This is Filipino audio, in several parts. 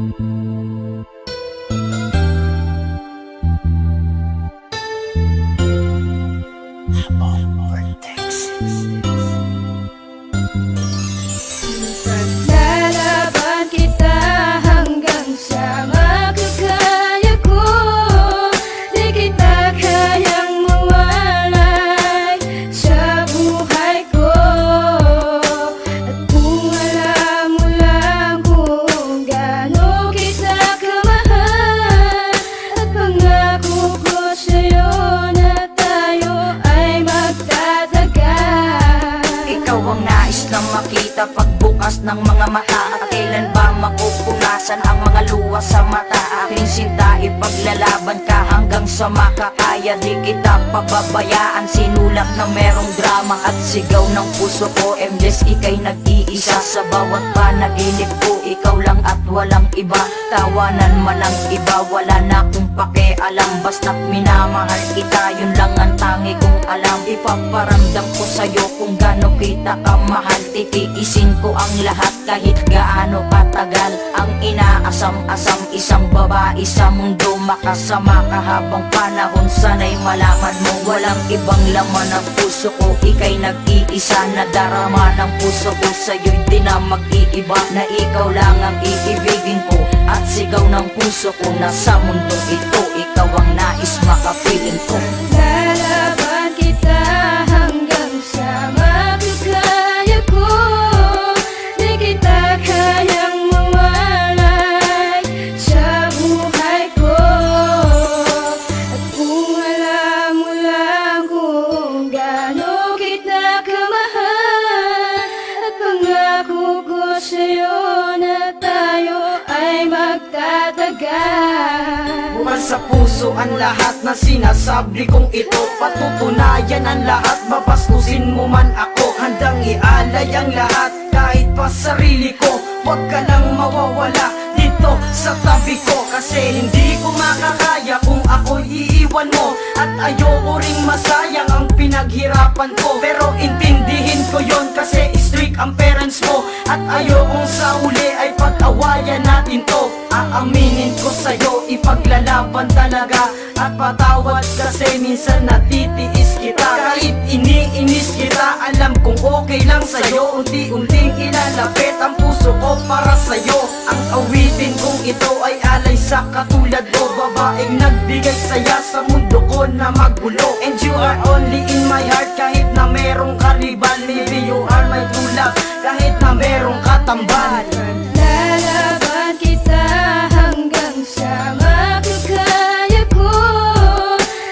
Lalaban kita hanggang sa makakaya ko. Di kita kayang mawalay sa buhay ko. At kung alam mo lang kung gaano kita kamahal, at pangako ko sa'yo na tayo ay magtatagal. Ikaw ang nais na makita pagbukas ng mga mata. At kailan ba mapupunasan ang mga luha sa mata? Aking sinta, ipaglalaban ka hanggang sa makakaya. Di kita pababayaan, sinulat na merong drama. At sigaw ng puso ko, endless, ika'y nag-iisa. Sa bawat panaginip ko, ikaw lang at walang iba. Tawanan man ang iba, wala na akong pakialam. Basta't minamahal kita, yun lang ang tangi kong alam. Ipaparamdam ko sa'yo kung gaano kita kamahal. Titiisin ko ang lahat kahit gaano katagal. Ang inaasam-asam, isang babae sa mundo. Makasama ka habang panahon, sana'y malaman mo walang ibang laman ng puso ko. Ika'y nag-iisa, nadarama ng puso ko. Sa'yo'y di na mag-iiba, na ikaw lang ang iibigin ko. At sigaw ng puso ko na sa mundo ito, ikaw ang nais makapiling ko. Lalaban kita hanggang sa makakaya ko. Di kita kayang mawalay sa buhay ko. At kung alam mo lang kung gaano kita kamahal, at pangako ko sa'yo na tayo ay magtatagal. Bukas sa puso ang lahat na sinasabi kong ito. Patutunayan ang lahat, babastusin mo man ako. Handang ialay ang lahat, kahit pa sarili ko. Huwag ka lang mawawala dito sa tabi ko. Kasi hindi ko makakaya kung ako'y iiwan mo. At ayoko ring masayang ang pinaghirapan ko. Pero intindihin ko yon kasi strict ang parents mo. At ayokong sa uli ay pag-awayan natin to. Aaminin ko sa'yo, ipaglalaban talaga. At patawad kasi minsan natitiis kita. Kahit iniinis kita, alam kong okay lang sa'yo. Unti-unting ilalapit ang puso ko para sa'yo. Ang awitin kong ito ay alay sa katulad mo. Babaeng nagbigay saya sa mundo ko na magulo. And you are only in my heart kahit na merong karibal. Maybe you are my true love kahit na merong katambal. Lalaban kita hanggang sa makakaya ko.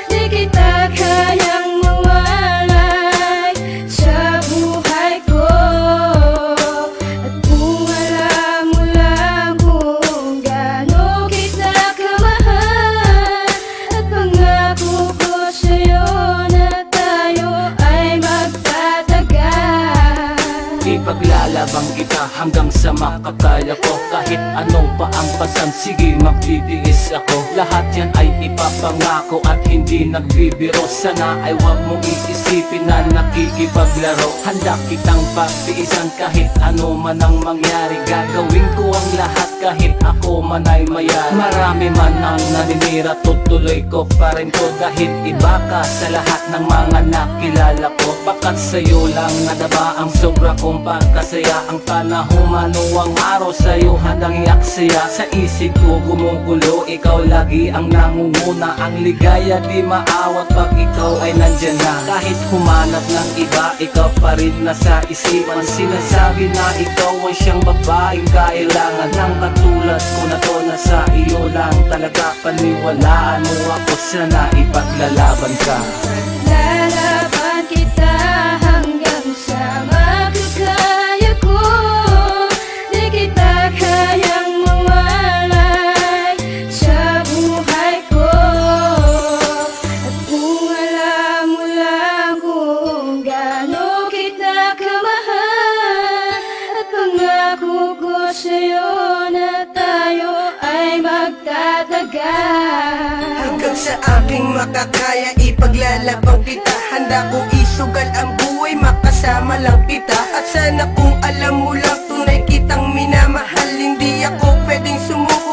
Di kita kayang mawalay sa buhay ko. At kung alam mo lang kung gaano kita kamahal, at pangako ko sa'yo na tayo ay magtatagal. Ipaglalabang kita hanggang sa makakaya ko. Kahit ano pa ang pasan, sige magbibigis ako. Lahat yan ay ipapangako at hindi nagbibiro. Sana ay wag mong iisipin na nakikipaglaro. Handa kitang pagtiisan kahit ano man ang mangyari. Gagawin ko ang lahat kahit ako man ay mayari. Marami man ang naninira, tutuloy ko pa rin ko. Dahil iba ka sa lahat ng mga nakilala ko. Bakat sa'yo lang nadaba ang sobra kong pagkasaya. Ang panahon manuwang araw sa'yo handang iaksaya. Sa isip ko gumugulo, ikaw lagi ang nangunguna. Ang ligaya di maawat pag ikaw ay nandyan na. Kahit humanap ng iba, ikaw pa rin nasa isipan. Sinasabi na ikaw ay siyang babaeng kailangan ng katulad ko na to. Nasa iyo lang talaga, paniwalaan mo ako, sana ipaglalaban ka. Lalaban kita hanggang sa makakaya ko. Di kita kayang mawalay sa buhay ko. At kung alam mo lang kung gaano kita kamahal, at pangako ko sa'yo na tayo ay magtatagal. Hanggang sa aking makakaya, ipaglalabang kita. Handa ko isugal ang buhay, makasama lang kita. At sana kung alam mo lang, tunay kitang minamahal. Hindi ako pwedeng sumuko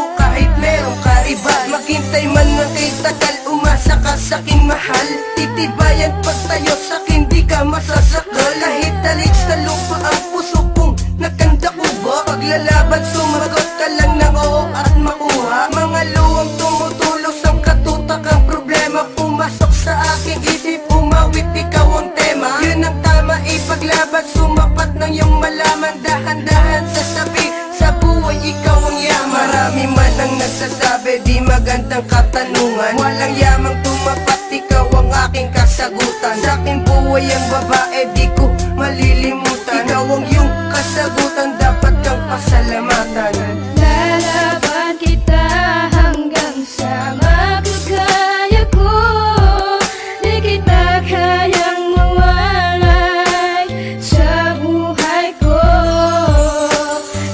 ipaglalaban, sumagot ka lang ng oo at makuha. Mga luwang tumutulos ang katutak, ang problema pumasok sa aking isip, umawit ikaw ang tema. Yun ang tama, ipaglaban, sumapat ng iyong malaman. Dahan-dahan sasabi, sa buhay ikaw ang yaman. Marami man ang nagsasabi, di magandang katanungan. Walang yamang tumapat, ikaw ang aking kasagutan. Sa aking buhay ang babae, di ko malilimutan. Ikaw ang iyong kasagutan, dapat kang pasalamatan. Lalaban kita hanggang sa makakaya ko. Di kita kayang mawalay sa buhay ko.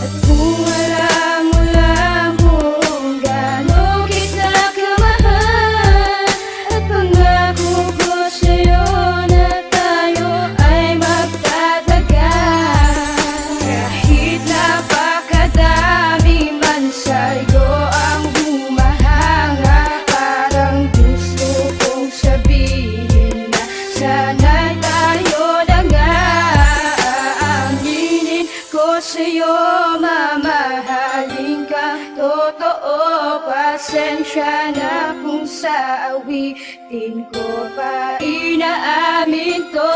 At kung alam mo lang kung gaano kita kamahal, at pangako ko sa'yo na tayo ay magtatagal. Kahit napakadami man sa'yo ang humahanga, parang gusto kong sabihin na sana'y tayo na nga. Aaminin ko sa'yo, mamahalin ka totoo. Pasensya na kung sa awitin ko pa inaamin to.